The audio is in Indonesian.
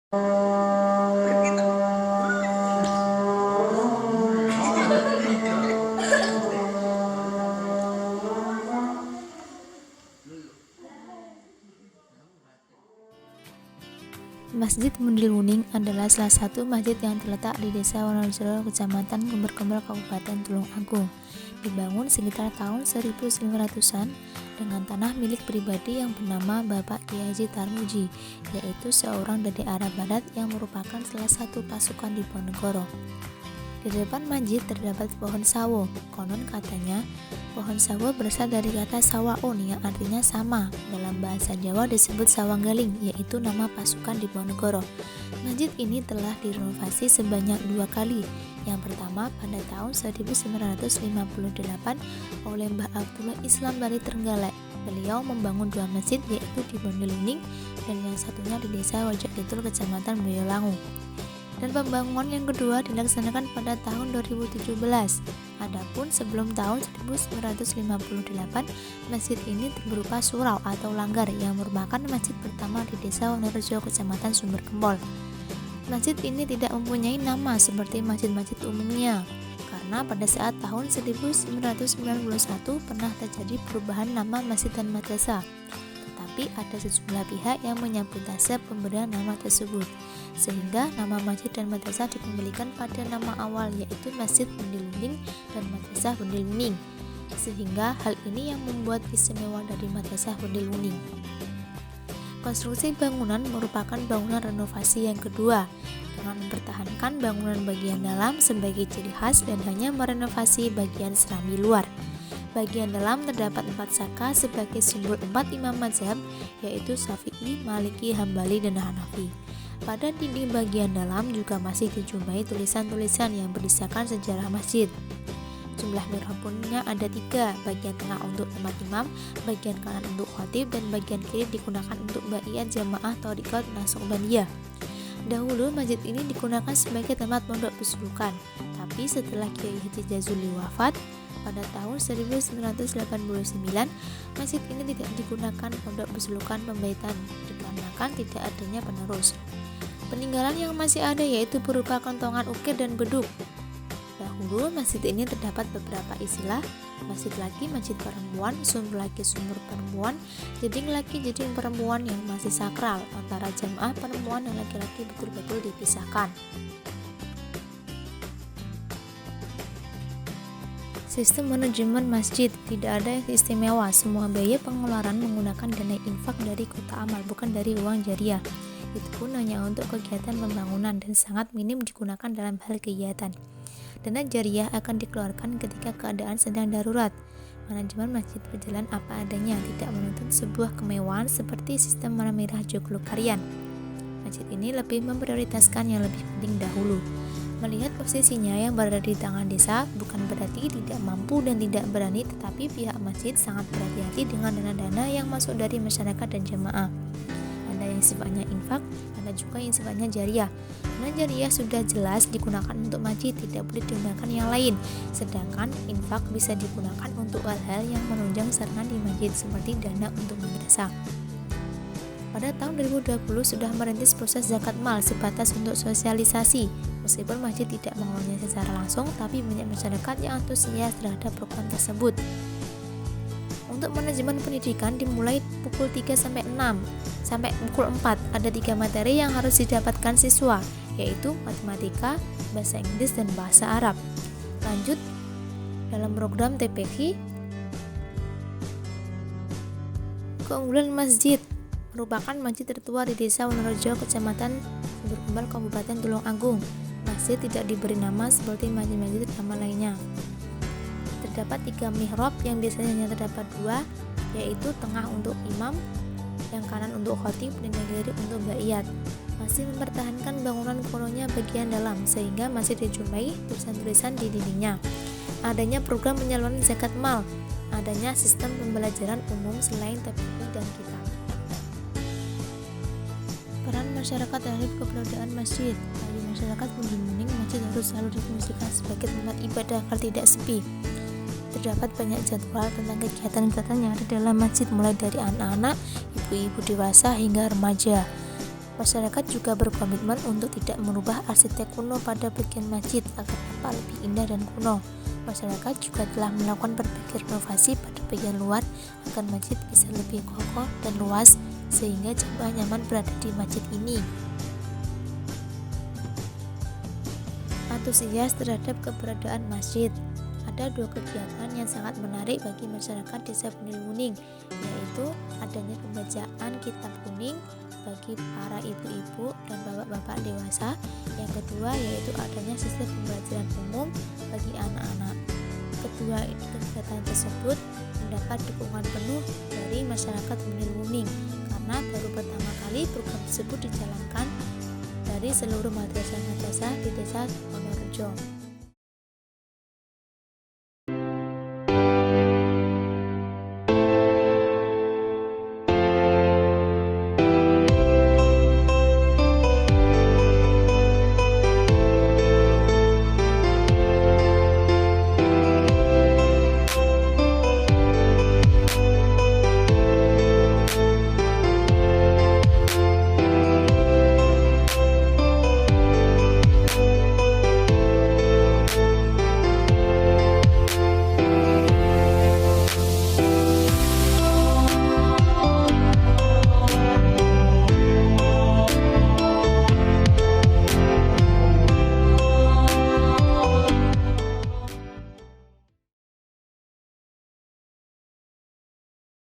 Masjid Bundil Wuning adalah salah satu masjid yang terletak di Desa Wonorejo, Kecamatan Gumber-Kembal, Kabupaten Tulungagung. Dibangun sekitar tahun 1900-an dengan tanah milik pribadi yang bernama Bapak Kiai Haji Tarmuji, yaitu seorang dari arah barat yang merupakan salah satu pasukan di Diponegoro. Di depan masjid terdapat pohon sawo. Konon katanya, pohon sawo berasal dari kata sawaon yang artinya sama. Dalam bahasa Jawa disebut sawanggaling, yaitu nama pasukan di Diponegoro. Masjid ini telah direnovasi sebanyak 2 kali. Yang pertama pada tahun 1958 oleh Mbah Abdullah Islam dari Trenggalek. Beliau membangun 2 masjid, yaitu di Bundil Wuning dan yang satunya di Desa Wajak Kidul, Kecamatan Boyolangu. Dan pembangunan yang kedua dilaksanakan pada tahun 2017. Adapun sebelum tahun 1958, masjid ini berupa surau atau langgar yang merupakan masjid pertama di Desa Wonorejo, Kecamatan Sumber Gempol. Masjid ini tidak mempunyai nama seperti masjid-masjid umumnya, karena pada saat tahun 1991 pernah terjadi perubahan nama masjid dan madrasah. Tapi ada sejumlah pihak yang menyabotase pemberian nama tersebut, sehingga nama masjid dan madrasah dikembalikan pada nama awal, yaitu Masjid Bundil Wuning dan Madrasah Bundil Wuning. Sehingga hal ini yang membuat istimewa dari Madrasah Bundil Wuning. Konstruksi bangunan merupakan bangunan renovasi yang kedua, dengan mempertahankan bangunan bagian dalam sebagai ciri khas dan hanya merenovasi bagian serambi luar. Bagian dalam terdapat 4 saka sebagai simbol 4 imam mazhab, yaitu Syafi'i, Maliki, Hambali, dan Hanafi. Pada dinding bagian dalam juga masih dijumpai tulisan-tulisan yang berdasarkan sejarah masjid. Jumlah mihrabnya ada 3, bagian tengah untuk tempat imam, bagian kanan untuk khatib, dan bagian kiri digunakan untuk baiat jamaah thariqat Naqsyabandiyah. Dahulu masjid ini digunakan sebagai tempat pondok pesulukan, tapi setelah Kiai Haji Jazuli wafat pada tahun 1989, masjid ini tidak digunakan pondok pesulukan pembaitan dikarenakan tidak adanya penerus. Peninggalan yang masih ada yaitu berupa kentongan ukir dan beduk. Dahulu masjid ini terdapat beberapa istilah: masjid laki, masjid perempuan, sumur laki, sumur perempuan, jeding laki, jeding perempuan, yang masih sakral. Antara jamaah perempuan dan laki-laki betul-betul dipisahkan. Sistem manajemen masjid tidak ada yang istimewa. Semua biaya pengeluaran menggunakan dana infak dari kota amal, bukan dari uang jariah. Itu pun hanya untuk kegiatan pembangunan dan sangat minim digunakan dalam hal kegiatan. Dana jariah akan dikeluarkan ketika keadaan sedang darurat. Manajemen masjid berjalan apa adanya, tidak menuntut sebuah kemewahan seperti sistem warna merah Joglo Karyan. Masjid ini lebih memprioritaskan yang lebih penting dahulu. Melihat posisinya yang berada di tangan desa, bukan berarti tidak mampu dan tidak berani, tetapi pihak masjid sangat berhati-hati dengan dana-dana yang masuk dari masyarakat dan jemaah. Ada yang sifatnya infak, ada juga yang sifatnya jariah. Dana jariah sudah jelas digunakan untuk masjid, tidak boleh digunakan yang lain. Sedangkan infak bisa digunakan untuk hal-hal yang menunjang sarana di masjid, seperti dana untuk madrasah. Pada tahun 2020 sudah merintis proses zakat mal sebatas untuk sosialisasi. Meskipun masjid tidak mengelolanya secara langsung, tapi banyak masyarakat yang antusias terhadap program tersebut. Untuk manajemen pendidikan dimulai pukul 3 sampai 6 sampai pukul 4. Ada 3 materi yang harus didapatkan siswa, yaitu matematika, bahasa Inggris, dan bahasa Arab. Lanjut dalam program TPQ, keunggulan masjid merupakan masjid tertua di Desa Wonorejo, Kecamatan Sumber Gempol, Kabupaten Tulungagung. Masjid tidak diberi nama seperti masjid-masjid utama lainnya. Terdapat 3 mihrab yang biasanya hanya terdapat 2, yaitu tengah untuk imam, yang kanan untuk khatib, dan yang kiri untuk baiat. Masih mempertahankan bangunan kunonya bagian dalam, sehingga masih dijumpai tulisan-tulisan di dindingnya. Adanya program penyaluran zakat mal, adanya sistem pembelajaran umum selain TPQ dan kitab. Peran masyarakat terhadap keberadaan masjid. Bagi masyarakat Bundil Wuning, masjid harus selalu difungsikan sebagai tempat ibadah agar tidak sepi. Terdapat banyak jadwal tentang kegiatan-kegiatan yang ada dalam masjid, mulai dari anak-anak, ibu-ibu dewasa, hingga remaja. Masyarakat juga berkomitmen untuk tidak merubah arsitek kuno pada bagian masjid agar tampak lebih indah dan kuno. Masyarakat juga telah melakukan berbagai renovasi pada bagian luar agar masjid bisa lebih kokoh dan luas sehingga jemaah nyaman berada di masjid ini. Antusias terhadap keberadaan masjid. Ada dua kegiatan yang sangat menarik bagi masyarakat Desa Bendil Wuning, yaitu adanya pembacaan kitab kuning bagi para ibu-ibu dan bapak-bapak dewasa. Yang kedua yaitu adanya sistem pembelajaran umum bagi anak-anak. Kedua kegiatan tersebut mendapat dukungan penuh dari masyarakat Bendil Wuning karena baru pertama kali program tersebut dijalankan dari seluruh madrasah-madrasah di Desa Wonorejo.